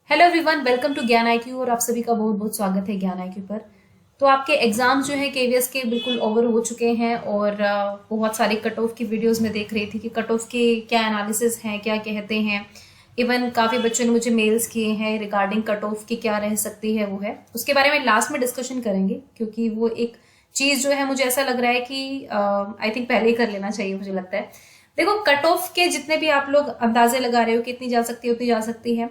Hello everyone, welcome to ज्ञान IQ और आप सभी का बहुत बहुत स्वागत है ज्ञान आईक्यू पर। तो आपके एग्जाम जो है केवीएस के बिल्कुल ओवर हो चुके हैं और बहुत सारे कट ऑफ की वीडियोस में देख रही थी कि कट ऑफ के क्या एनालिसिस हैं, क्या कहते हैं। इवन काफी बच्चों ने मुझे मेल्स किए हैं रिगार्डिंग कट ऑफ की क्या रह सकती है, वो है उसके बारे में लास्ट में डिस्कशन करेंगे, क्योंकि वो एक चीज जो है मुझे ऐसा लग रहा है कि आई थिंक पहले ही कर लेना चाहिए, मुझे लगता है। देखो, कट ऑफ के जितने भी आप लोग अंदाजे लगा रहे हो कि इतनी जा सकती है उतनी जा सकती है,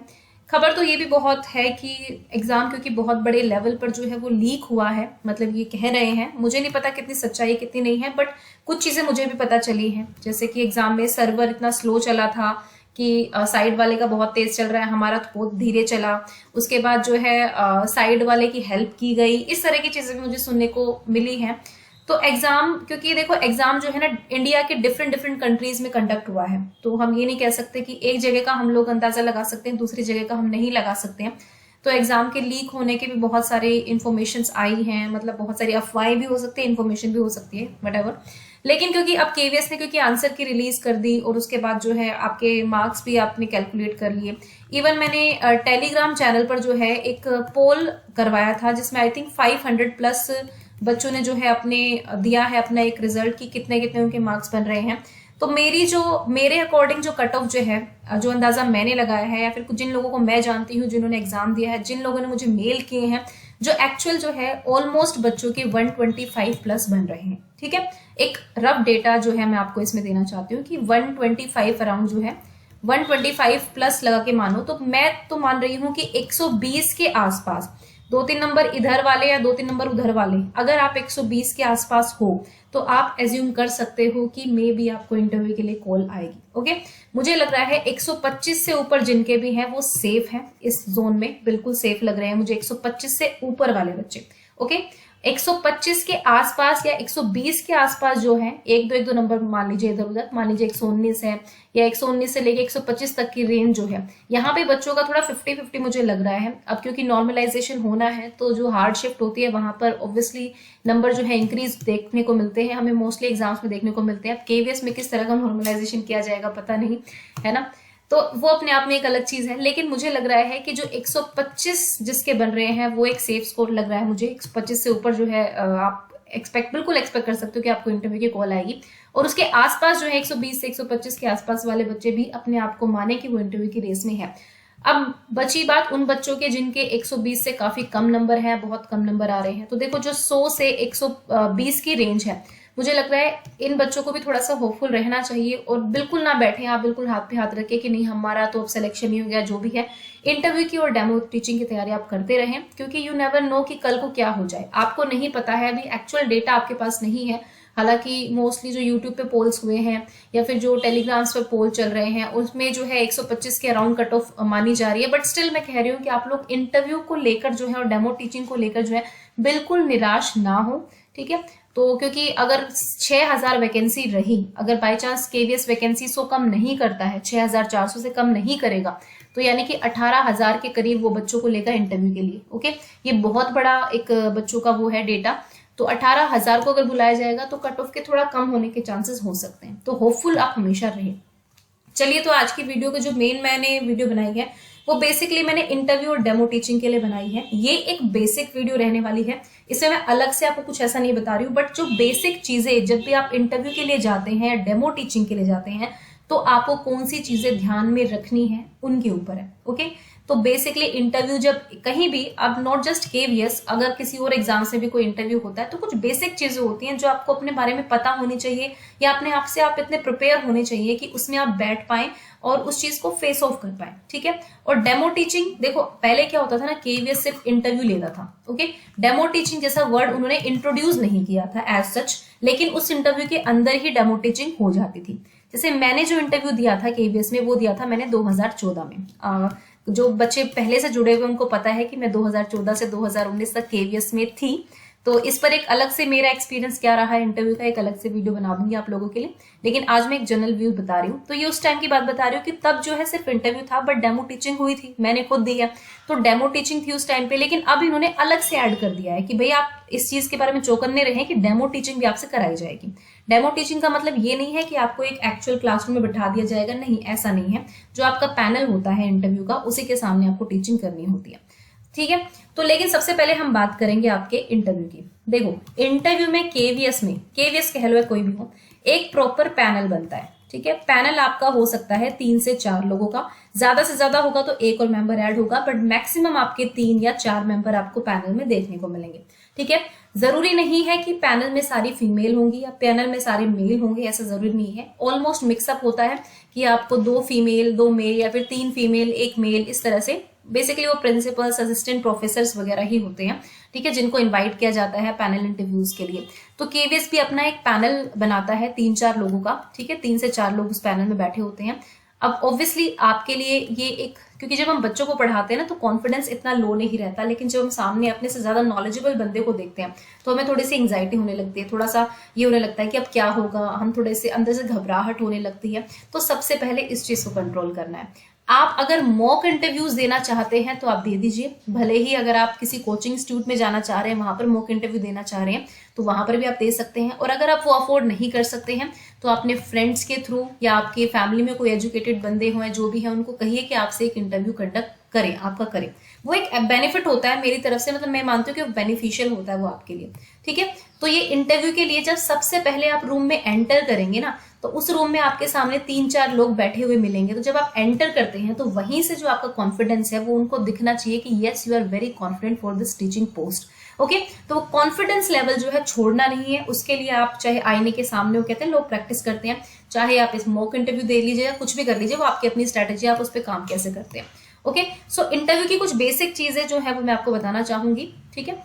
खबर तो ये भी बहुत है कि एग्जाम क्योंकि बहुत बड़े लेवल पर जो है वो लीक हुआ है, मतलब ये कह रहे हैं, मुझे नहीं पता कितनी सच्चाई कितनी नहीं है, बट कुछ चीजें मुझे भी पता चली हैं। जैसे कि एग्जाम में सर्वर इतना स्लो चला था कि साइड वाले का बहुत तेज चल रहा है, हमारा तो बहुत धीरे चला। उसके बाद जो है साइड वाले की हेल्प की गई, इस तरह की चीजें मुझे सुनने को मिली हैं। तो एग्जाम, क्योंकि देखो एग्जाम जो है ना इंडिया के डिफरेंट डिफरेंट कंट्रीज में कंडक्ट हुआ है, तो हम ये नहीं कह सकते कि एक जगह का हम लोग अंदाजा लगा सकते हैं, दूसरी जगह का हम नहीं लगा सकते हैं। तो एग्जाम के लीक होने के भी बहुत सारे इन्फॉर्मेशन आई हैं, मतलब बहुत सारी अफवाहें भी हो सकती है, इन्फॉर्मेशन भी हो सकती है, वट। लेकिन क्योंकि अब केवीएस ने क्योंकि आंसर की रिलीज कर दी और उसके बाद जो है आपके मार्क्स भी आपने कैलकुलेट कर लिए। इवन मैंने टेलीग्राम चैनल पर जो है एक पोल करवाया था जिसमें आई थिंक 500 प्लस बच्चों ने जो है अपने दिया है अपना एक रिजल्ट कि कितने कितने उनके मार्क्स बन रहे हैं। तो मेरे अकॉर्डिंग जो कट ऑफ जो है, जो अंदाजा मैंने लगाया है या फिर कुछ जिन लोगों को मैं जानती हूँ जिन्होंने एग्जाम दिया है, जिन लोगों ने मुझे मेल किए हैं, जो एक्चुअल जो है ऑलमोस्ट बच्चों के 125 प्लस बन रहे हैं। ठीक है, एक रफ डेटा जो है मैं आपको इसमें देना चाहती हूँ कि 125 अराउंड जो है 125 प्लस लगा के मानो, तो मैं तो मान रही हूँ कि 120 के आसपास, दो तीन नंबर इधर वाले या दो तीन नंबर उधर वाले, अगर आप 120 के आसपास हो तो आप एज्यूम कर सकते हो कि मे बी आपको इंटरव्यू के लिए कॉल आएगी। ओके, मुझे लग रहा है 125 से ऊपर जिनके भी हैं वो सेफ हैं, इस जोन में बिल्कुल सेफ लग रहे हैं मुझे 125 से ऊपर वाले बच्चे। ओके, 125 के आसपास या 120 के आसपास जो है, एक दो नंबर मान लीजिए इधर उधर, मान लीजिए 119 है या 119 से लेके 125 तक की रेंज जो है, यहाँ पे बच्चों का थोड़ा 50-50 मुझे लग रहा है। अब क्योंकि नॉर्मलाइजेशन होना है तो जो हार्ड शिफ्ट होती है वहां पर ऑब्वियसली नंबर जो है इंक्रीज देखने को मिलते हैं, हमें मोस्टली एग्जाम्स में देखने को मिलते हैं। अब केवीएस में किस तरह का नॉर्मलाइजेशन किया जाएगा पता नहीं, है ना, तो वो अपने आप में एक अलग चीज है। लेकिन मुझे लग रहा है कि जो 125 जिसके बन रहे हैं वो एक सेफ स्कोर लग रहा है मुझे। 125 से ऊपर जो है आप बिल्कुल एक्सपेक्ट कर सकते हो कि आपको इंटरव्यू की कॉल आएगी, और उसके आसपास जो है 120 से 125 के आसपास वाले बच्चे भी अपने आप को माने कि वो इंटरव्यू की रेस में है। अब बची बात उन बच्चों के जिनके 120 से काफी कम नंबर है, बहुत कम नंबर आ रहे हैं। तो देखो, जो 100 से 120 की रेंज है, मुझे लग रहा है इन बच्चों को भी थोड़ा सा होपफुल रहना चाहिए और बिल्कुल ना बैठे आप बिल्कुल हाथ पे हाथ रखे कि नहीं हमारा तो अब सिलेक्शन ही हो गया। जो भी है इंटरव्यू की और डेमो टीचिंग की तैयारी आप करते रहें, क्योंकि यू नेवर नो कि कल को क्या हो जाए, आपको नहीं पता है, अभी एक्चुअल डेटा आपके पास नहीं है। हालांकि मोस्टली जो यूट्यूब पे पोल्स हुए हैं या फिर जो टेलीग्राम्स पर पोल चल रहे हैं उसमें जो है 125 के अराउंड कट ऑफ मानी जा रही है, बट स्टिल मैं कह रही हूँ कि आप लोग इंटरव्यू को लेकर जो है और डेमो टीचिंग को लेकर जो है बिल्कुल निराश ना हो। ठीक है, तो क्योंकि अगर 6000 वैकेंसी रही, अगर बाय चांस केवीएस वैकेंसी सो कम नहीं करता है, 6400 से कम नहीं करेगा, तो यानी कि 18000 के करीब वो बच्चों को लेगा इंटरव्यू के लिए। ओके, ये बहुत बड़ा एक बच्चों का वो है डेटा। तो 18000 को अगर बुलाया जाएगा तो कट ऑफ के थोड़ा कम होने के चांसेस हो सकते हैं, तो होपफुल आप हमेशा रहे। चलिए, तो आज की वीडियो का जो मेन मैंने वीडियो बनाई है वो बेसिकली मैंने इंटरव्यू और डेमो टीचिंग के लिए बनाई है। ये एक बेसिक वीडियो रहने वाली है, इसमें मैं अलग से आपको कुछ ऐसा नहीं बता रही हूँ, बट जो बेसिक चीजें जब भी आप इंटरव्यू के लिए जाते हैं या डेमो टीचिंग के लिए जाते हैं तो आपको कौन सी चीजें ध्यान में रखनी है उनके ऊपर है। ओके, तो बेसिकली इंटरव्यू जब कहीं भी, अब नॉट जस्ट केवीएस, अगर किसी और एग्जाम से भी कोई इंटरव्यू होता है तो कुछ बेसिक चीजें होती हैं जो आपको अपने बारे में पता होनी चाहिए या अपने आप से आप इतने प्रिपेयर होने चाहिए कि उसमें आप बैठ पाएं और उस चीज को फेस ऑफ कर पाए। ठीक है, और डेमो टीचिंग, देखो पहले क्या होता था ना, केवीएस सिर्फ इंटरव्यू लेता था। ओके, डेमो टीचिंग जैसा वर्ड उन्होंने इंट्रोड्यूस नहीं किया था एज सच, लेकिन उस इंटरव्यू के अंदर ही डेमो टीचिंग हो जाती थी। जैसे मैंने जो इंटरव्यू दिया था केवीएस में वो दिया था मैंने 2014 में। जो बच्चे पहले से जुड़े हुए उनको पता है कि मैं 2014 से 2019 तक केवीएस में थी। तो इस पर एक अलग से मेरा एक्सपीरियंस क्या रहा है इंटरव्यू का, एक अलग से वीडियो बना दूंगी आप लोगों के लिए। लेकिन आज मैं एक जनरल व्यू बता रही हूँ। तो ये उस टाइम की बात बता रही हूँ कि तब जो है सिर्फ इंटरव्यू था, बट डेमो टीचिंग हुई थी, मैंने खुद दी है। तो डेमो टीचिंग थी उस टाइम पे, लेकिन अब इन्होंने अलग से ऐड कर दिया है कि भाई आप इस चीज के बारे में चौकन्ने रहें कि डेमो टीचिंग भी आपसे कराई जाएगी। डेमो टीचिंग का मतलब ये नहीं है कि आपको एक एक्चुअल क्लासरूम में बिठा दिया जाएगा, नहीं, ऐसा नहीं है। जो आपका पैनल होता है इंटरव्यू का, उसी के सामने आपको टीचिंग करनी होती है, ठीक है। तो लेकिन सबसे पहले हम बात करेंगे आपके इंटरव्यू की। देखो, इंटरव्यू में केवीएस कह लो या कोई भी हो, एक प्रॉपर पैनल बनता है, ठीक है। पैनल आपका हो सकता है 3 से 4 लोगों का, ज्यादा से ज्यादा होगा तो एक और मेंबर ऐड होगा, बट मैक्सिमम आपके 3 या 4 मेंबर आपको पैनल में देखने को मिलेंगे, ठीक है। जरूरी नहीं है कि पैनल में सारी फीमेल होंगी या पैनल में सारे मेल होंगे, ऐसा जरूरी नहीं है। ऑलमोस्ट मिक्सअप होता है कि आपको 2 फीमेल 2 मेल या फिर 3 फीमेल 1 मेल, इस तरह से बेसिकली वो प्रिंसिपल्स, असिस्टेंट प्रोफेसर्स वगैरह ही होते हैं, ठीक है, जिनको इनवाइट किया जाता है पैनल इंटरव्यूज के लिए। तो केवीएस भी अपना एक पैनल बनाता है 3-4 लोगों का, ठीक है, 3 से 4 लोग उस पैनल में बैठे होते हैं। अब ऑब्वियसली आपके लिए ये एक, क्योंकि जब हम बच्चों को पढ़ाते हैं ना तो कॉन्फिडेंस इतना लो नहीं रहता, लेकिन जब हम सामने अपने से ज्यादा नॉलेजेबल बंदे को देखते हैं तो हमें थोड़ी सी एंग्जाइटी होने लगती है, थोड़ा सा ये होने लगता है कि अब क्या होगा, हम थोड़े से अंदर से घबराहट होने लगती है। तो सबसे पहले इस चीज को कंट्रोल करना है। आप अगर मॉक इंटरव्यूज देना चाहते हैं तो आप दे दीजिए, भले ही अगर आप किसी कोचिंग इंस्टीट्यूट में जाना चाह रहे हैं, वहां पर मॉक इंटरव्यू देना चाह रहे हैं तो वहां पर भी आप दे सकते हैं। और अगर आप वो अफोर्ड नहीं कर सकते हैं तो अपने फ्रेंड्स के थ्रू या आपके फैमिली में कोई एजुकेटेड बंदे हों, जो भी है, उनको कहिए कि आपसे एक इंटरव्यू कंडक्ट करें, आपका करें। वो एक बेनिफिट होता है मेरी तरफ से, मतलब मैं मानती हूँ कि बेनिफिशियल होता है वो आपके लिए, ठीक है। तो ये इंटरव्यू के लिए जब सबसे पहले आप रूम में एंटर करेंगे ना, तो उस रूम में आपके सामने 3-4 लोग बैठे हुए मिलेंगे। तो जब आप एंटर करते हैं तो वहीं से जो आपका कॉन्फिडेंस है वो उनको दिखना चाहिए कि yes, you are very confident for this teaching post, okay. तो वो कॉन्फिडेंस लेवल जो है छोड़ना नहीं है। उसके लिए आप चाहे आईने के सामने, वो कहते हैं लोग प्रैक्टिस करते हैं, चाहे आप इस मॉक इंटरव्यू दे लीजिए या कुछ भी कर लीजिए, वो आपकी अपनी स्ट्रैटेजी, आप उस पर काम कैसे करते हैं, ओके। सो इंटरव्यू की कुछ बेसिक चीजें जो है वो मैं आपको बताना चाहूंगी, ठीक है।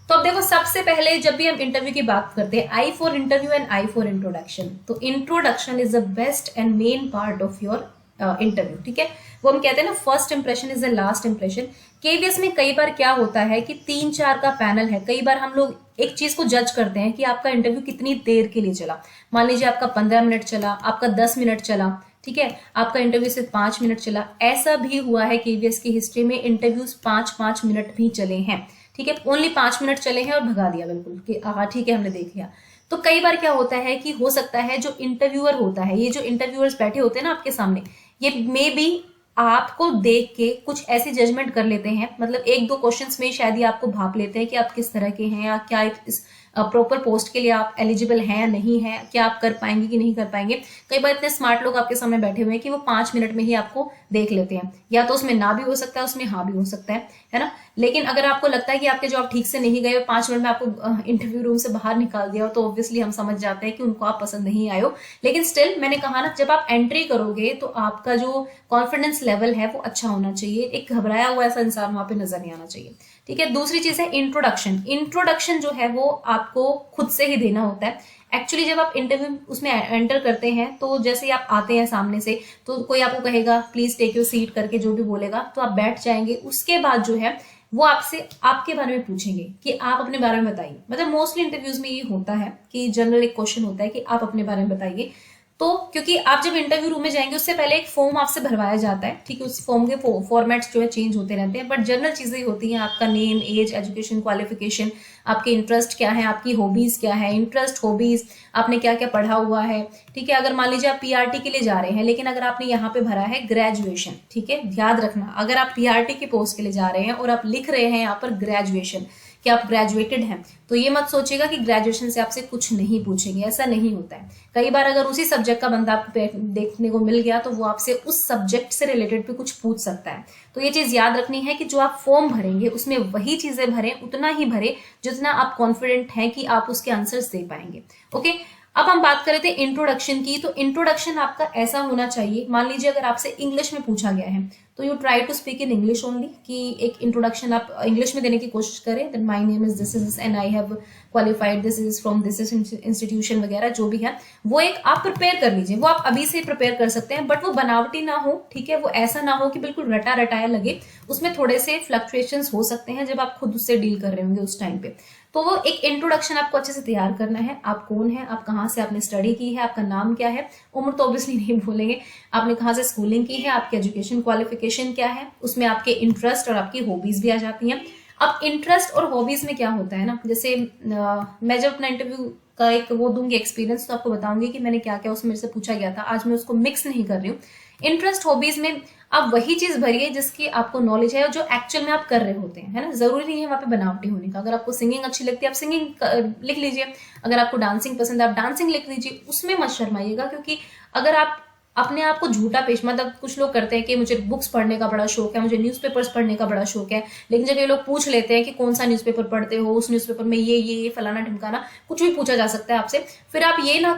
तो अब देखो, सबसे पहले जब भी हम इंटरव्यू की बात करते हैं, I for interview and I for introduction. तो introduction is the best and main part of your interview, ठीक है। वो हम कहते हैं ना, first impression is the last impression. KVS में कई बार क्या होता है कि 3-4 का पैनल है, कई बार हम लोग एक चीज को जज करते हैं कि आपका इंटरव्यू कितनी देर के लिए चला। मान लीजिए आपका 15 मिनट चला, आपका 10 मिनट चला, ठीक है, आपका इंटरव्यू सिर्फ 5 मिनट चला। ऐसा भी हुआ है केवीएस की हिस्ट्री में, इंटरव्यूज 5-5 मिनट भी चले हैं, ठीक है, ओनली 5 मिनट चले हैं और भगा दिया बिल्कुल कि हाँ ठीक है हमने देख लिया। तो कई बार क्या होता है कि हो सकता है जो इंटरव्यूअर होता है, ये जो इंटरव्यूअर्स बैठे होते हैं ना आपके सामने, ये मे बी आपको देख के कुछ ऐसी जजमेंट कर लेते हैं, मतलब 1-2 क्वेश्चंस में शायद ही आपको भाप लेते हैं कि आप किस तरह के हैं या क्या इस प्रॉपर पोस्ट के लिए आप एलिजिबल हैं या नहीं है, क्या आप कर पाएंगे कि नहीं कर पाएंगे। कई बार इतने स्मार्ट लोग आपके सामने बैठे हुए हैं कि वो 5 मिनट में ही आपको देख लेते हैं, या तो उसमें ना भी हो सकता है, उसमें हाँ भी हो सकता है ना। लेकिन अगर आपको लगता है कि आपके जॉब ठीक से नहीं गए और 5 मिनट में आपको इंटरव्यू रूम से बाहर निकाल दिया हो, तो ऑब्वियसली हम समझ जाते हैं कि उनको आप पसंद नहीं आए हो। लेकिन स्टिल मैंने कहा ना, जब आप एंट्री करोगे तो आपका जो कॉन्फिडेंस लेवल है वो अच्छा होना चाहिए, एक घबराया हुआ ऐसा इंसान वहां पे नजर नहीं आना चाहिए, ठीक है। दूसरी चीज है इंट्रोडक्शन। इंट्रोडक्शन जो है वो आपको खुद से ही देना होता है। एक्चुअली जब आप इंटरव्यू उसमें एंटर करते हैं तो जैसे ही आप आते हैं सामने से, तो कोई आपको कहेगा प्लीज टेक योर सीट करके, जो भी बोलेगा तो आप बैठ जाएंगे। उसके बाद जो है वो आपसे आपके बारे में पूछेंगे कि आप अपने बारे में बताइए। मतलब मोस्टली इंटरव्यूज में ये होता है कि जनरल एक क्वेश्चन होता है कि आप अपने बारे में बताइए। तो क्योंकि आप जब इंटरव्यू रूम में जाएंगे उससे पहले एक फॉर्म आपसे भरवाया जाता है, ठीक है। उस फॉर्म के फॉर्मेट्स जो है चेंज होते रहते हैं, बट जनरल चीजें होती हैं, आपका नेम, एज, एजुकेशन क्वालिफिकेशन, आपके इंटरेस्ट क्या है, आपकी हॉबीज क्या है, इंटरेस्ट, हॉबीज, आपने क्या क्या पढ़ा हुआ है, ठीक है। अगर मान लीजिए आप पीआरटी के लिए जा रहे हैं, लेकिन अगर आपने यहाँ पे भरा है ग्रेजुएशन, ठीक है, याद रखना, अगर आप पीआरटी की पोस्ट के लिए जा रहे हैं और आप लिख रहे हैं यहाँ पर ग्रेजुएशन, कि आप ग्रेजुएटेड हैं, तो ये मत सोचिएगा कि ग्रेजुएशन से आपसे कुछ नहीं पूछेंगे, ऐसा नहीं होता है। कई बार अगर उसी सब्जेक्ट का बंदा आपको देखने को मिल गया तो वो आपसे उस सब्जेक्ट से रिलेटेड भी कुछ पूछ सकता है। तो ये चीज याद रखनी है कि जो आप फॉर्म भरेंगे उसमें वही चीजें भरें, उतना ही भरें जितना आप कॉन्फिडेंट हैं कि आप उसके आंसर्स दे पाएंगे, ओके। अब हम बात कर रहे थे इंट्रोडक्शन की। तो इंट्रोडक्शन आपका ऐसा होना चाहिए, मान लीजिए अगर आपसे इंग्लिश में पूछा गया है तो you try to speak in English only, कि एक इंट्रोडक्शन आप इंग्लिश में देने की कोशिश करें, that my name is this is and I have qualified this is from this is institution वगैरह जो भी है, वो एक आप प्रिपेयर कर लीजिए। वो आप अभी से प्रिपेयर कर सकते हैं, बट वो बनावटी ना हो, ठीक है, वो ऐसा ना हो कि बिल्कुल रटा रटाया लगे, उसमें थोड़े से फ्लक्चुएशंस हो सकते हैं जब आप खुद उससे डील कर रहे होंगे उस टाइम पे। तो वो एक इंट्रोडक्शन आपको अच्छे से तैयार करना है, आप कौन है, आप कहाँ से आपने स्टडी की है, आपका नाम क्या है, उम्र तो ऑब्वियसली नहीं भूलेंगे, आपने कहाँ से स्कूलिंग की है, आपकी एजुकेशन क्वालिफिकेशन क्या है, उसमें आपके इंटरेस्ट और आपकी हॉबीज भी आ जाती हैं। अब इंटरेस्ट और हॉबीज में क्या होता है ना, जैसे मैं जब अपना इंटरव्यू का एक वो दूंगी एक्सपीरियंस, तो आपको बताऊंगी कि मैंने क्या क्या उसमें मेरे से पूछा गया था। आज मैं उसको मिक्स नहीं कर रही हूँ। इंटरेस्ट हॉबीज में आप वही चीज भरिए जिसकी आपको नॉलेज है और जो एक्चुअल में आप कर रहे होते हैं, है ना। जरूरी नहीं है वहां पे बनावटी होने का। अगर आपको सिंगिंग अच्छी लगती है आप सिंगिंग लिख लीजिए, अगर आपको डांसिंग पसंद है आप डांसिंग लिख लीजिए, उसमें मत शर्माइएगा। क्योंकि अगर आप अपने आप को झूठा पेश, मतलब कुछ लोग करते हैं कि मुझे बुक्स पढ़ने का बड़ा शौक है, मुझे न्यूज़पेपर्स पढ़ने का बड़ा शौक है, लेकिन जब ये लोग पूछ लेते हैं कि कौन सा न्यूज़पेपर पढ़ते हो, उस न्यूज़पेपर में ये फलाना ढिमकाना कुछ भी पूछा जा सकता है आपसे, फिर आप ये ना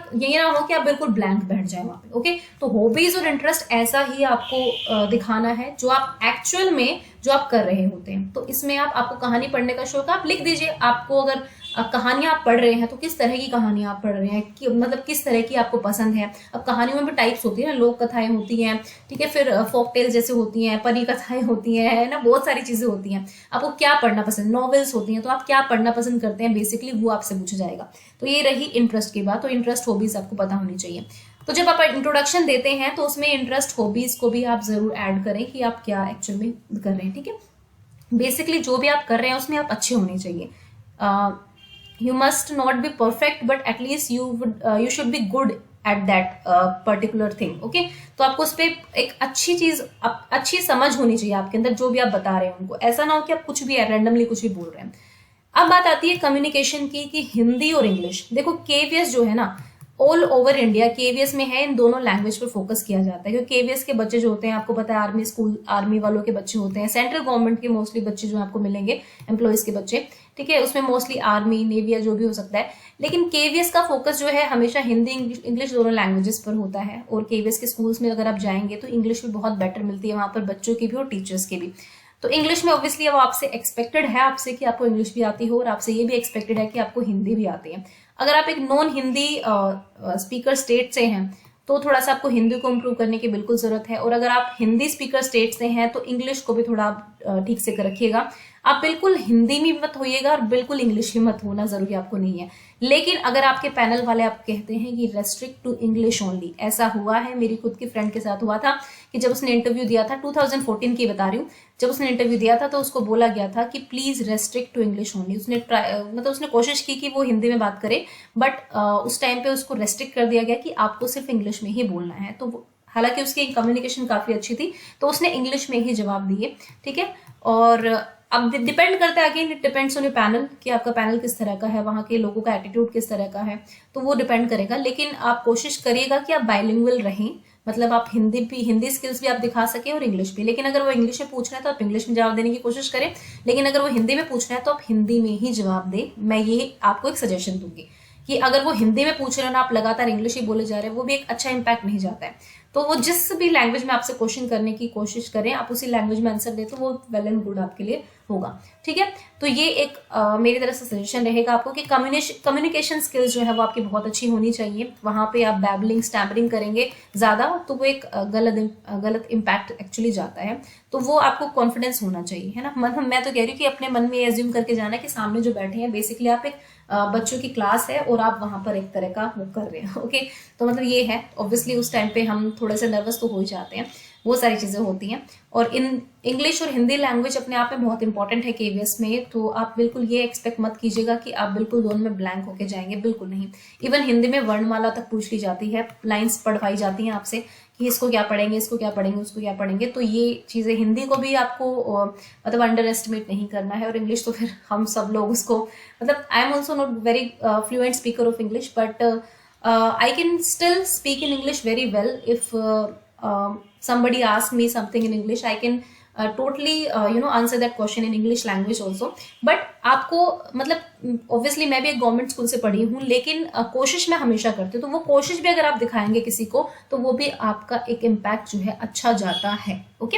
हो कि आप बिल्कुल ब्लैंक बैठ जाए वहां पे। ओके, तो हॉबीज और इंटरेस्ट ऐसा ही आपको दिखाना है जो आप एक्चुअल में जो आप कर रहे होते हैं। तो इसमें आपको कहानी पढ़ने का शौक, आप लिख दीजिए। आपको अगर कहानियां आप पढ़ रहे हैं तो किस तरह की कहानियां आप पढ़ रहे हैं, कि मतलब किस तरह की आपको पसंद है। अब कहानियों में भी टाइप्स होती है ना, लोक कथाएं होती हैं, ठीक है, फिर फोक टेल्स जैसे होती हैं, परी कथाएं होती हैं, है ना, बहुत सारी चीजें होती हैं। आपको क्या पढ़ना पसंद, नॉवेल्स होती हैं, तो आप क्या पढ़ना पसंद करते हैं, बेसिकली वो आपसे पूछा जाएगा। तो ये रही इंटरेस्ट की बात। तो इंटरेस्ट हॉबीज आपको पता होनी चाहिए। तो जब आप इंट्रोडक्शन देते हैं तो उसमें इंटरेस्ट हॉबीज को भी आप जरूर ऐड करें कि आप क्या एक्चुअल में कर रहे हैं, ठीक है। बेसिकली जो भी आप कर रहे हैं उसमें आप अच्छे होने चाहिए। You must not be perfect, but at least you should be good at that particular thing. Okay, तो आपको उस पर एक अच्छी चीज, अच्छी समझ होनी चाहिए आपके अंदर, जो भी आप बता रहे हैं उनको। ऐसा ना हो कि आप कुछ भी रैंडमली कुछ भी बोल रहे हैं। अब बात आती है कम्युनिकेशन की, कि हिंदी और इंग्लिश। देखो केवीएस जो है ना, ऑल ओवर इंडिया केवीएस में है, इन दोनों लैंग्वेज पर फोकस किया जाता है। क्योंकि केवीएस के बच्चे जो होते हैं, आपको पता है, आर्मी स्कूल, आर्मी वालों के बच्चे होते हैं, सेंट्रल गवर्नमेंट के मोस्टली बच्चे जो आपको मिलेंगे, एम्प्लॉयज के बच्चे, ठीक है, उसमें मोस्टली आर्मी, नेवी या जो भी हो सकता है। लेकिन केवीएस का फोकस जो है हमेशा हिंदी इंग्लिश दोनों लैंग्वेजेस पर होता है। और केवीएस के स्कूल्स में अगर आप जाएंगे तो इंग्लिश भी बहुत बेटर मिलती है वहां पर, बच्चों की भी और टीचर्स की भी। तो इंग्लिश में ऑब्वियसली अब आपसे एक्सपेक्टेड है आपसे कि आपको इंग्लिश भी आती हो, और आपसे ये भी एक्सपेक्टेड है कि आपको हिंदी भी आती है। अगर आप एक नॉन हिंदी स्पीकर स्टेट से हैं तो थोड़ा सा आपको हिंदी को इम्प्रूव करने की बिल्कुल जरूरत है। और अगर आप हिंदी स्पीकर स्टेट से हैं तो इंग्लिश को भी थोड़ा ठीक से कर रखिएगा। आप बिल्कुल हिंदी में मत होइएगा और बिल्कुल इंग्लिश में मत होना जरूरी आपको नहीं है। लेकिन अगर आपके पैनल वाले आप कहते हैं कि रेस्ट्रिक्ट टू इंग्लिश ओनली, ऐसा हुआ है, मेरी खुद की फ्रेंड के साथ हुआ था कि जब उसने इंटरव्यू दिया था, 2014 की बता रही हूँ, जब उसने इंटरव्यू दिया था तो उसको बोला गया था कि please restrict to English only. उसने मतलब उसने कोशिश की कि वो हिंदी में बात करे, बट उस टाइम पे उसको रेस्ट्रिक्ट कर दिया गया कि आपको सिर्फ इंग्लिश में ही बोलना है। तो हालांकि उसकी कम्युनिकेशन काफी अच्छी थी, तो उसने इंग्लिश में ही जवाब दिए, ठीक है। और अब डिपेंड करता है, again it depends on your panel, कि आपका पैनल किस तरह का है, वहां के लोगों का एटीट्यूड किस तरह का है, तो वो डिपेंड करेगा। लेकिन आप कोशिश करिएगा कि आप बाइलिंगुअल रहें, मतलब आप हिंदी स्किल्स भी आप दिखा सके और इंग्लिश भी। लेकिन अगर वो इंग्लिश में पूछ रहे हैं तो आप इंग्लिश में जवाब देने की कोशिश करें, लेकिन अगर वो हिंदी में पूछ रहे हैं तो आप हिंदी में ही जवाब दें। मैं ये आपको एक सजेशन दूंगी कि अगर वो हिंदी में पूछ रहे हैं ना, आप लगातार इंग्लिश ही बोले जा रहे हैं, वो भी एक अच्छा इंपैक्ट नहीं जाता है। तो वो जिस भी लैंग्वेज में आपसे क्वेश्चन करने की कोशिश करें, आप उसी लैंग्वेज में आंसर दें, तो वो वेल एंड गुड आपके लिए होगा, ठीक है। तो ये एक मेरी तरफ से सजेशन रहेगा आपको कि कम्युनिकेशन स्किल्स जो है वो आपकी बहुत अच्छी होनी चाहिए। वहां पे आप बैबलिंग स्टैमरिंग करेंगे ज्यादा तो वो एक गलत इम्पैक्ट एक्चुअली जाता है। तो वो आपको कॉन्फिडेंस होना चाहिए, है ना। मतलब मैं तो कह रही हूँ कि अपने मन में एज्यूम करके जाना कि सामने जो बैठे हैं बेसिकली आप एक बच्चों की क्लास है और आप वहां पर एक तरह का वो कर रहे हैं। ओके, तो मतलब ये है, ऑब्वियसली उस टाइम पे हम थोड़े से नर्वस तो हो ही जाते हैं, वो सारी चीजें होती हैं। और इन इंग्लिश और हिंदी लैंग्वेज अपने आप में बहुत इंपॉर्टेंट है केवीएस में। तो आप बिल्कुल ये एक्सपेक्ट मत कीजिएगा कि आप बिल्कुल दोनों में ब्लैंक होके जाएंगे, बिल्कुल नहीं। इवन हिंदी में वर्णमाला तक पूछ ली जाती है, लाइंस पढ़वाई जाती हैं आपसे कि इसको क्या पढ़ेंगे, इसको क्या पढ़ेंगे, उसको क्या पढ़ेंगे। तो ये चीजें हिंदी को भी आपको मतलब अंडर एस्टिमेट नहीं करना है। और इंग्लिश तो फिर हम सब लोग उसको, मतलब I am also not very fluent speaker of English, but I can still speak in English very well. If somebody asks me something in English, I can totally answer that question in English language also. But आपको मतलब obviously मैं भी एक government school से पढ़ी हूँ, लेकिन कोशिश मैं हमेशा करती हूँ। तो वो कोशिश भी अगर आप दिखाएंगे किसी को तो वो भी आपका एक इम्पैक्ट जो है अच्छा जाता है। ओके,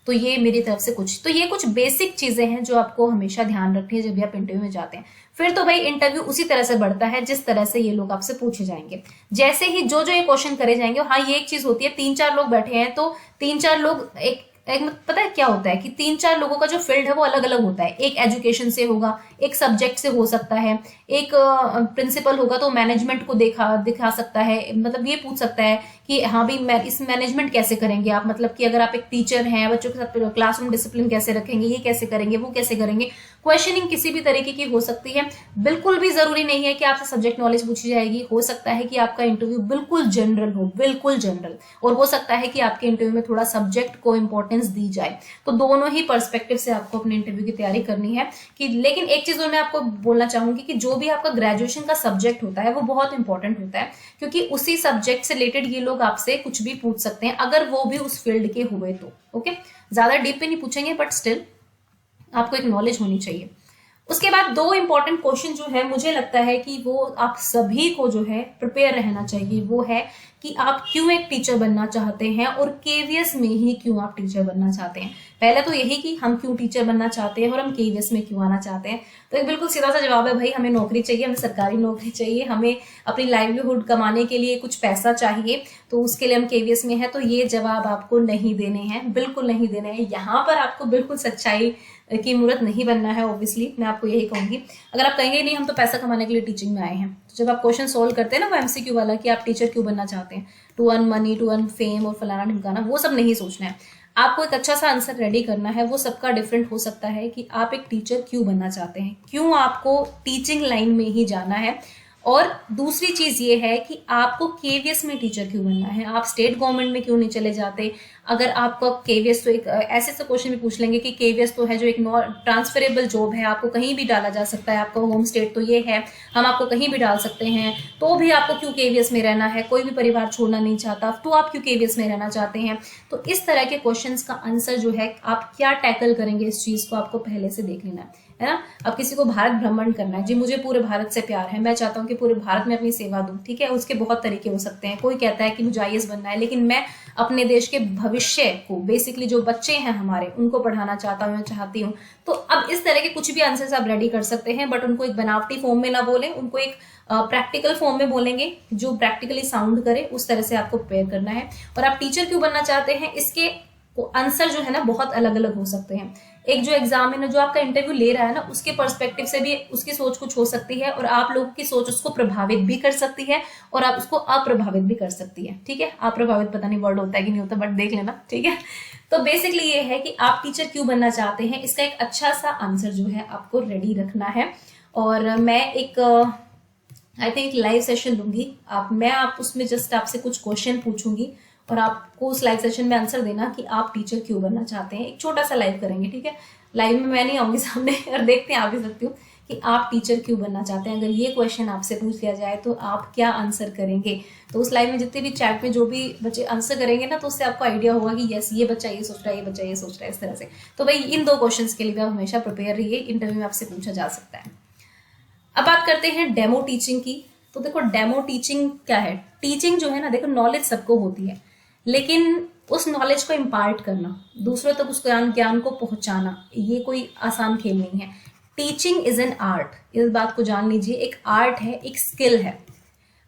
तो ये मेरी तरफ से ये कुछ बेसिक चीजें हैं जो आपको हमेशा ध्यान रखनी है जब भी आप इंटरव्यू में जाते हैं। फिर तो भाई इंटरव्यू उसी तरह से बढ़ता है जिस तरह से ये लोग आपसे पूछे जाएंगे। जैसे ही जो जो ये क्वेश्चन करे जाएंगे, हाँ ये एक चीज होती है, 3-4 लोग बैठे हैं तो 3-4 लोग एक पता है क्या होता है कि 3-4 लोगों का जो फील्ड है वो अलग अलग होता है। एक एजुकेशन से होगा, एक सब्जेक्ट से हो सकता है, एक प्रिंसिपल होगा तो मैनेजमेंट को दिखा सकता है, मतलब ये पूछ सकता है कि हाँ भाई इस मैनेजमेंट कैसे करेंगे आप, मतलब कि अगर आप एक टीचर हैं, बच्चों के साथ क्लासरूम डिसिप्लिन कैसे रखेंगे, ये कैसे करेंगे, वो कैसे करेंगे। क्वेश्चनिंग किसी भी तरीके की हो सकती है। बिल्कुल भी जरूरी नहीं है कि आपसे सब्जेक्ट नॉलेज पूछी जाएगी। हो सकता है कि आपका इंटरव्यू बिल्कुल जनरल हो, बिल्कुल जनरल, और हो सकता है कि आपके इंटरव्यू में थोड़ा सब्जेक्ट को इंपॉर्टेंस दी जाए। तो दोनों ही पर्सपेक्टिव से आपको अपने इंटरव्यू की तैयारी करनी है। कि लेकिन एक चीज मैं आपको बोलना चाहूंगी कि जो भी आपका ग्रेजुएशन का सब्जेक्ट होता है वो बहुत इंपॉर्टेंट होता है, क्योंकि उसी सब्जेक्ट से रिलेटेड ये लोग आपसे कुछ भी पूछ सकते हैं अगर वो भी उस फील्ड के हुए तो। ओके, ज्यादा डीप पे नहीं पूछेंगे, बट स्टिल आपको एक नॉलेज होनी चाहिए। उसके बाद 2 इंपॉर्टेंट क्वेश्चन जो है मुझे लगता है कि वो आप सभी को जो है प्रिपेयर रहना चाहिए। वो है कि आप क्यों एक टीचर बनना चाहते हैं और केवीएस में ही क्यों आप टीचर बनना चाहते हैं। पहले तो यही कि हम क्यों टीचर बनना चाहते हैं और हम केवीएस में क्यों आना चाहते हैं। तो एक बिल्कुल सीधा सा जवाब है भाई, हमें नौकरी चाहिए, हमें सरकारी नौकरी चाहिए, हमें अपनी लाइवलीहुड कमाने के लिए कुछ पैसा चाहिए, तो उसके लिए हम केवीएस में है। तो ये जवाब आपको नहीं देने हैं, बिल्कुल नहीं देने हैं। यहाँ पर आपको बिल्कुल सच्चाई की मूर्त नहीं बनना है। ऑब्वियसली मैं आपको यही कहूंगी। अगर आप कहेंगे नहीं हम तो पैसा कमाने के लिए टीचिंग में आए हैं, तो जब आप क्वेश्चन सोल्व करते हैं ना वो एमसीक्यू वाला कि आप टीचर क्यों बनना चाहते हैं, to earn money, to earn fame और फलाना ढिमकाना, वो सब नहीं सोचना है। आपको एक अच्छा सा आंसर रेडी करना है। वो सबका डिफरेंट हो सकता है कि आप एक टीचर क्यों बनना चाहते हैं, क्यों आपको टीचिंग लाइन में ही जाना है। और दूसरी चीज ये है कि आपको केवीएस में टीचर क्यों बनना है, आप स्टेट गवर्नमेंट में क्यों नहीं चले जाते। अगर आपका केवीएस, तो एक ऐसे से क्वेश्चन भी पूछ लेंगे कि केवीएस तो है जो एक ट्रांसफरेबल जॉब है, आपको कहीं भी डाला जा सकता है, आपका होम स्टेट तो ये है, हम आपको कहीं भी डाल सकते हैं, तो भी आपको क्यों केवीएस में रहना है, कोई भी परिवार छोड़ना नहीं चाहता तो आप क्यों केवीएस में रहना चाहते हैं। तो इस तरह के क्वेश्चंस का आंसर जो है आप क्या टैकल करेंगे, इस चीज को आपको पहले से देख लेना है ना। अब किसी को भारत भ्रमण करना है, जी मुझे पूरे भारत से प्यार है, मैं चाहता हूँ कि पूरे भारत में अपनी सेवा दूं, ठीक है, उसके बहुत तरीके हो सकते हैं। कोई कहता है कि मुझे आईएएस बनना है, लेकिन मैं अपने देश के भविष्य को, बेसिकली जो बच्चे हैं हमारे, उनको पढ़ाना चाहता हूँ, चाहती हूँ। तो अब इस तरह के कुछ भी आंसर्स आप रेडी कर सकते हैं, बट उनको एक बनावटी फॉर्म में ना बोलें, उनको एक प्रैक्टिकल फॉर्म में बोलेंगे जो प्रैक्टिकली साउंड करे, उस तरह से आपको प्रिपेयर करना है। और आप टीचर क्यों बनना चाहते हैं, इसके आंसर जो है ना बहुत अलग अलग हो सकते हैं। एक जो एग्जाम है ना, जो आपका इंटरव्यू ले रहा है ना, उसके पर्सपेक्टिव से भी उसकी सोच कुछ हो सकती है, और आप लोगों की सोच उसको प्रभावित भी कर सकती है और आप उसको अप्रभावित भी कर सकती है। ठीक है, अप्रभावित पता नहीं वर्ड होता है कि नहीं होता, बट देख लेना, ठीक है। तो बेसिकली ये है कि आप टीचर क्यों बनना चाहते हैं, इसका एक अच्छा सा आंसर जो है आपको रेडी रखना है। और मैं एक आई थिंक लाइव सेशन लूंगी, मैं उसमें जस्ट आपसे कुछ क्वेश्चन पूछूंगी और आपको उस लाइव सेशन में आंसर देना कि आप टीचर क्यों बनना चाहते हैं। एक छोटा सा लाइव करेंगे, ठीक है। लाइव में मैं नहीं आऊंगी सामने, और देखते हैं आ भी सकती हूँ कि आप टीचर क्यों बनना चाहते हैं। अगर ये क्वेश्चन आपसे पूछ लिया जाए तो आप क्या आंसर करेंगे। तो उस लाइव में जितने भी चैट में जो भी बच्चे आंसर करेंगे ना, तो उससे आपको आइडिया होगा कि यस ये बच्चा ये सोच रहा है, ये बच्चा ये सोच रहा है, इस तरह से। तो भाई इन 2 क्वेश्चन के लिए भी आप हमेशा प्रिपेयर रहिए, इंटरव्यू में आपसे पूछा जा सकता है। अब बात करते हैं डेमो टीचिंग की। तो देखो डेमो टीचिंग क्या है। टीचिंग जो है ना, देखो नॉलेज सबको होती है, लेकिन उस नॉलेज को इम्पार्ट करना, दूसरों तक उस ज्ञान को पहुंचाना, ये कोई आसान खेल नहीं है। टीचिंग इज एन आर्ट, इस बात को जान लीजिए। एक आर्ट है, एक स्किल है।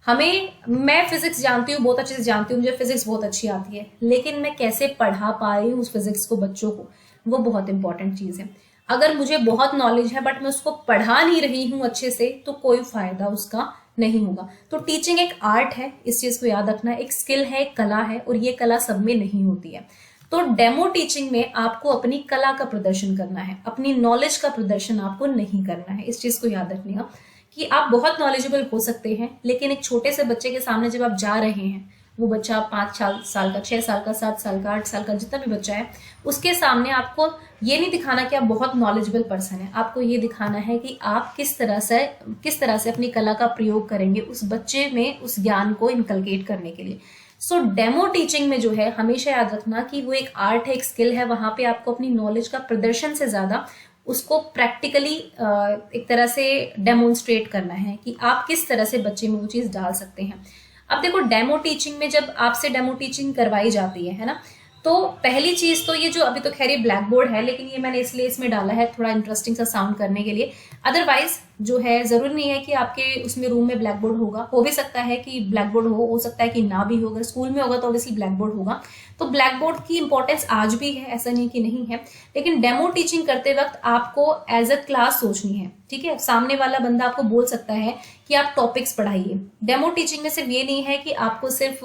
मैं फिजिक्स जानती हूँ, बहुत अच्छे से जानती हूँ, मुझे फिजिक्स बहुत अच्छी आती है, लेकिन मैं कैसे पढ़ा पा रही हूँ उस फिजिक्स को बच्चों को, वो बहुत इंपॉर्टेंट चीज है। अगर मुझे बहुत नॉलेज है बट मैं उसको पढ़ा नहीं रही हूँ अच्छे से, तो कोई फायदा उसका नहीं होगा। तो टीचिंग एक आर्ट है, इस चीज को याद रखना। एक स्किल है, एक कला है, और ये कला सब में नहीं होती है। तो डेमो टीचिंग में आपको अपनी कला का प्रदर्शन करना है, अपनी नॉलेज का प्रदर्शन आपको नहीं करना है। इस चीज को याद रखिएगा कि आप बहुत नॉलेजेबल हो सकते हैं, लेकिन एक छोटे से बच्चे के सामने जब आप जा रहे हैं, वो बच्चा 5 साल का, 6 साल का, 7 साल का, 8 साल का, जितना भी बच्चा है, उसके सामने आपको ये नहीं दिखाना कि आप बहुत नॉलेजेबल पर्सन है। आपको ये दिखाना है कि आप किस तरह से अपनी कला का प्रयोग करेंगे उस बच्चे में, उस ज्ञान को इनकलकेट करने के लिए। सो डेमो टीचिंग में जो है, हमेशा याद रखना कि वो एक आर्ट है, एक स्किल है। वहां पे आपको अपनी नॉलेज का प्रदर्शन से ज्यादा उसको प्रैक्टिकली एक तरह से डेमोन्स्ट्रेट करना है कि आप किस तरह से बच्चे में वो चीज डाल सकते हैं। अब देखो डेमो टीचिंग में जब आपसे डेमो टीचिंग करवाई जाती है ना, तो पहली चीज तो ये जो अभी तो खैर ये ब्लैक बोर्ड है, लेकिन ये मैंने इसलिए इसमें डाला है थोड़ा इंटरेस्टिंग सा साउंड करने के लिए। अदरवाइज जो है जरूरी नहीं है कि आपके उसमें रूम में ब्लैक बोर्ड होगा, हो भी सकता है कि ब्लैक बोर्ड हो सकता है कि ना भी हो। अगर स्कूल में होगा तो ऑब्वियसली ब्लैक बोर्ड होगा। तो ब्लैक बोर्ड की इंपॉर्टेंस आज भी है, ऐसा नहीं कि नहीं है, लेकिन डेमो टीचिंग करते वक्त आपको एज अ क्लास सोचनी है। ठीक है, सामने वाला बंदा आपको बोल सकता है कि आप टॉपिक्स पढ़ाइए। डेमो टीचिंग में सिर्फ ये नहीं है कि आपको सिर्फ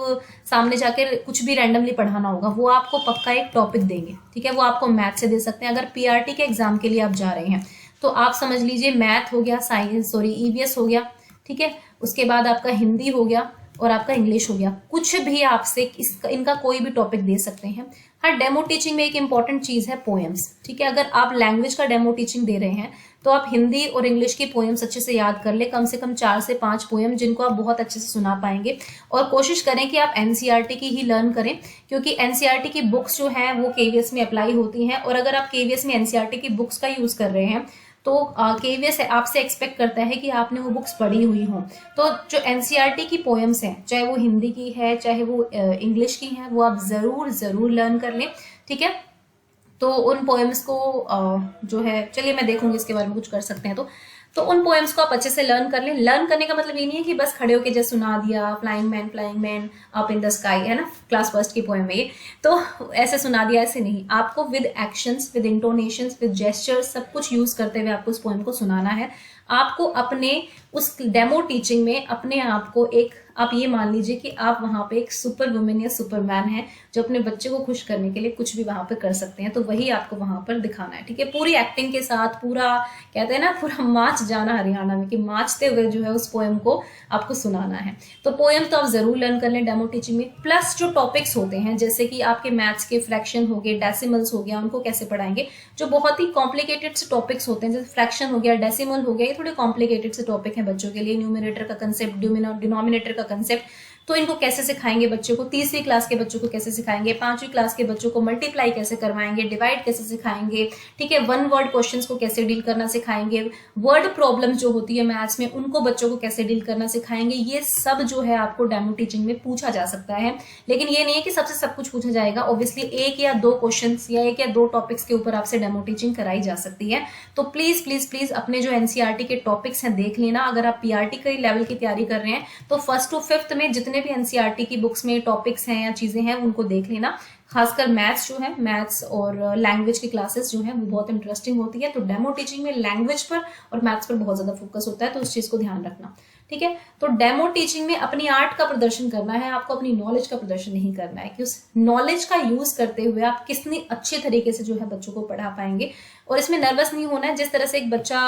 सामने जाकर कुछ भी रैंडमली पढ़ाना होगा, वो आपको पक्का एक टॉपिक देंगे। ठीक है, वो आपको मैथ से दे सकते हैं। अगर पीआरटी के एग्जाम के लिए आप जा रहे हैं तो आप समझ लीजिए मैथ हो गया, साइंस सॉरी ईवीएस हो गया, ठीक है, उसके बाद आपका हिंदी हो गया और आपका इंग्लिश हो गया। कुछ भी आपसे इनका कोई भी टॉपिक दे सकते हैं। हर डेमो टीचिंग में एक इंपॉर्टेंट चीज है पोएम्स। ठीक है, अगर आप लैंग्वेज का डेमो टीचिंग दे रहे हैं तो आप हिंदी और इंग्लिश की पोएम्स अच्छे से याद कर ले, कम से कम 4 से 5 पोएम जिनको आप बहुत अच्छे से सुना पाएंगे। और कोशिश करें कि आप एनसीईआरटी की ही लर्न करें, क्योंकि एनसीईआरटी की बुक्स जो है वो केवीएस में अप्लाई होती हैं। और अगर आप केवीएस में एनसीईआरटी की बुक्स का यूज कर रहे हैं तो केवीएस आपसे एक्सपेक्ट करता है कि आपने वो बुक्स पढ़ी हुई हो। तो जो एनसीईआरटी की पोएम्स हैं, चाहे वो हिंदी की है चाहे वो इंग्लिश की है, वो आप जरूर जरूर लर्न कर लें। ठीक है, तो उन पोएम्स को जो है, चलिए मैं देखूंगी इसके बारे में कुछ कर सकते हैं तो उन पोएम्स को आप अच्छे से लर्न कर लें। लर्न करने का मतलब ये नहीं है कि बस खड़े होके जैसे सुना दिया flying man up in the sky, है ना, क्लास फर्स्ट की पोएम है ये, तो ऐसे सुना दिया, ऐसे नहीं। आपको with actions, with intonations, with gestures सब कुछ यूज करते हुए आपको उस पोएम को सुनाना है। आपको अपने उस डेमो टीचिंग में अपने आप को एक, आप ये मान लीजिए कि आप वहां पे एक सुपर वुमेन या सुपरमैन है जो अपने बच्चे को खुश करने के लिए कुछ भी वहां पे कर सकते हैं। तो वही आपको वहां पर दिखाना है। ठीक है, पूरी एक्टिंग के साथ, पूरा कहते हैं ना पूरा मार्च जाना हरियाणा में, कि मार्चते हुए जो है उस पोएम को आपको सुनाना है। तो पोएम तो आप जरूर लर्न कर लें डेमो टीचिंग में। प्लस जो टॉपिक्स होते हैं जैसे कि आपके मैथ्स के फ्रैक्शन हो गए, डेसिमल्स हो गया, उनको कैसे पढ़ाएंगे। जो बहुत ही कॉम्प्लिकेटेड से टॉपिक्स होते हैं जैसे फ्रैक्शन हो गया, डेसिमल हो गया, ये थोड़े कॉम्प्लिकेटेड से टॉपिक है बच्चों के लिए। न्यूमरेटर का कंसेप्ट, डिनोमिनेटर का कंसेप्ट, तो इनको कैसे सिखाएंगे बच्चों को। तीसरी क्लास के बच्चों को कैसे सिखाएंगे, 5वीं क्लास के बच्चों को मल्टीप्लाई कैसे करवाएंगे, डिवाइड कैसे सिखाएंगे। ठीक है, वन वर्ड क्वेश्चंस को कैसे डील करना सिखाएंगे। वर्ड प्रॉब्लम जो होती है मैथ्स में, उनको बच्चों को कैसे डील करना सिखाएंगे। ये सब जो है आपको डेमो टीचिंग में पूछा जा सकता है। लेकिन ये नहीं है कि सबसे सब कुछ पूछा जाएगा। ऑब्वियसली 1 या 2 क्वेश्चन या 1 या 2 टॉपिक्स के ऊपर आपसे डेमो टीचिंग कराई जा सकती है। तो प्लीज प्लीज प्लीज अपने जो एनसीईआरटी के टॉपिक्स हैं देख लेना। अगर आप पीआरटी के लेवल की तैयारी कर रहे हैं तो 1st to 5th में जितने भी एनसीईआरटी की बुक्स में टॉपिक्स हैं या चीजें हैं उनको देख लेना। खासकर मैथ्स जो है, मैथ्स और लैंग्वेज की क्लासेस जो है वो बहुत इंटरेस्टिंग होती है। तो डेमो टीचिंग में लैंग्वेज पर और मैथ्स पर बहुत ज्यादा फोकस होता है, तो उस चीज को ध्यान रखना। ठीक है, तो डेमो टीचिंग में अपनी आर्ट का प्रदर्शन करना है, आपको अपनी नॉलेज का प्रदर्शन नहीं करना है कि उस नॉलेज का यूज करते हुए आप कितनी अच्छे तरीके से जो है बच्चों को पढ़ा पाएंगे। और इसमें नर्वस नहीं होना है। जिस तरह से एक बच्चा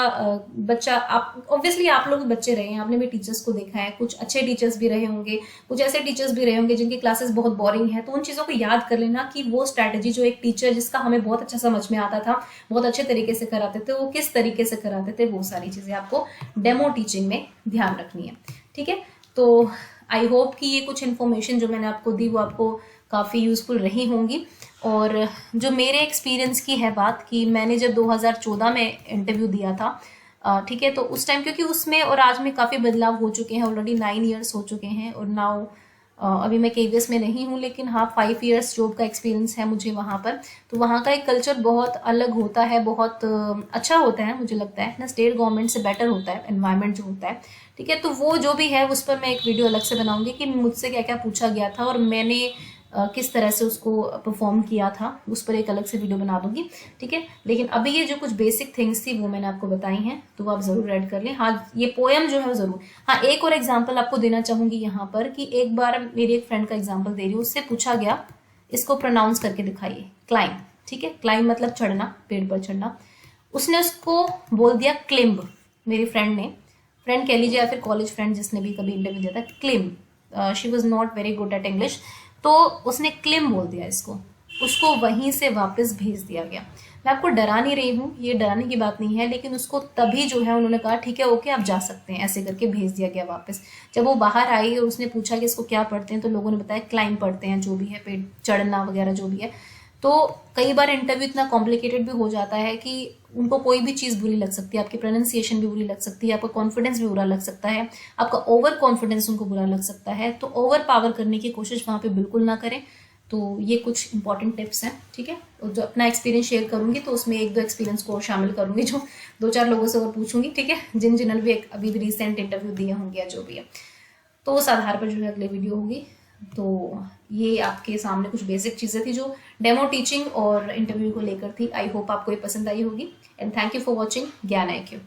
आप ऑब्वियसली आप लोग बच्चे रहे हैं, आपने भी टीचर्स को देखा है, कुछ अच्छे टीचर्स भी रहे होंगे, कुछ ऐसे टीचर्स भी रहे होंगे जिनकी क्लासेस बहुत बोरिंग है। तो उन चीजों को याद कर लेना कि वो स्ट्रैटेजी जो एक टीचर जिसका हमें बहुत अच्छा समझ में आता था, बहुत अच्छे तरीके से कराते थे, वो किस तरीके से कराते थे, वो सारी चीजें आपको डेमो टीचिंग में ध्यान रखनी है। ठीक है, तो आई होप कि ये कुछ इन्फॉर्मेशन जो मैंने आपको दी वो आपको काफ़ी यूजफुल रही होंगी। और जो मेरे एक्सपीरियंस की है बात, कि मैंने जब 2014 में इंटरव्यू दिया था, ठीक है, तो उस टाइम क्योंकि उसमें और आज में काफ़ी बदलाव हो चुके हैं, ऑलरेडी 9 ईयर्स हो चुके हैं। और नाउ अभी मैं केवीएस में नहीं हूँ, लेकिन हाँ 5 ईयर्स जॉब का एक्सपीरियंस है मुझे वहाँ पर। तो वहाँ का एक कल्चर बहुत अलग होता है, बहुत अच्छा होता है मुझे लगता है ना, स्टेट गवर्नमेंट से बेटर होता है एनवायरनमेंट जो होता है। ठीक है, तो वो जो भी है उस पर मैं एक वीडियो अलग से बनाऊंगी कि मुझसे क्या क्या पूछा गया था और मैंने किस तरह से उसको परफॉर्म किया था, उस पर एक अलग से वीडियो बना दूंगी। ठीक है, लेकिन अभी ये जो कुछ बेसिक थिंग्स थी वो मैंने आपको बताई हैं, तो वो आप जरूर ऐड कर लें। हाँ, ये पोएम जो है वो जरूर। हाँ, एक और एग्जाम्पल आपको देना चाहूंगी यहाँ पर, कि एक बार मेरी एक फ्रेंड का एग्जाम्पल दे रही हूँ, उससे पूछा गया इसको प्रोनाउंस करके दिखाइए, क्लाइंब। ठीक है, क्लाइंब मतलब चढ़ना, पेड़ पर चढ़ना। उसने उसको बोल दिया क्लिम्ब। मेरी फ्रेंड ने, फ्रेंड कह लीजिए या फिर कॉलेज फ्रेंड जिसने भी कभी इंटरव्यू दिया था, climb. She was not very good at English, तो उसने क्लिम बोल दिया इसको, उसको वहीं से वापस भेज दिया गया। मैं आपको डरा नहीं रही हूँ, ये डराने की बात नहीं है, लेकिन उसको तभी जो है उन्होंने कहा ठीक है ओके आप जा सकते हैं, ऐसे करके भेज दिया गया वापस। जब वो बाहर आई और उसने पूछा कि इसको क्या पढ़ते हैं, तो लोगों ने बताया क्लाइम पढ़ते हैं, जो भी है पेड़ चढ़ना वगैरह जो भी है। तो कई बार इंटरव्यू इतना कॉम्प्लिकेटेड भी हो जाता है कि उनको कोई भी चीज़ बुरी लग सकती है, आपकी प्रोनाउंसिएशन भी बुरी लग सकती है, आपका कॉन्फिडेंस भी बुरा लग सकता है, आपका ओवर कॉन्फिडेंस उनको बुरा लग सकता है। तो ओवर पावर करने की कोशिश वहाँ पे बिल्कुल ना करें। तो ये कुछ इंपॉर्टेंट टिप्स हैं, ठीक है। और जो अपना एक्सपीरियंस शेयर करूंगी तो उसमें 1-2 एक्सपीरियंस को और शामिल करूंगी, जो 2-4 लोगों से और पूछूंगी, ठीक है, जिन्होंने भी अभी भी रिसेंट इंटरव्यू दिए होंगे या जो भी है, तो उस आधार पर जो है अगले वीडियो होगी। तो ये आपके सामने कुछ बेसिक चीजें थी जो डेमो टीचिंग और इंटरव्यू को लेकर थी। आई होप आपको ये पसंद आई होगी, and thank you for watching ज्ञान IQ।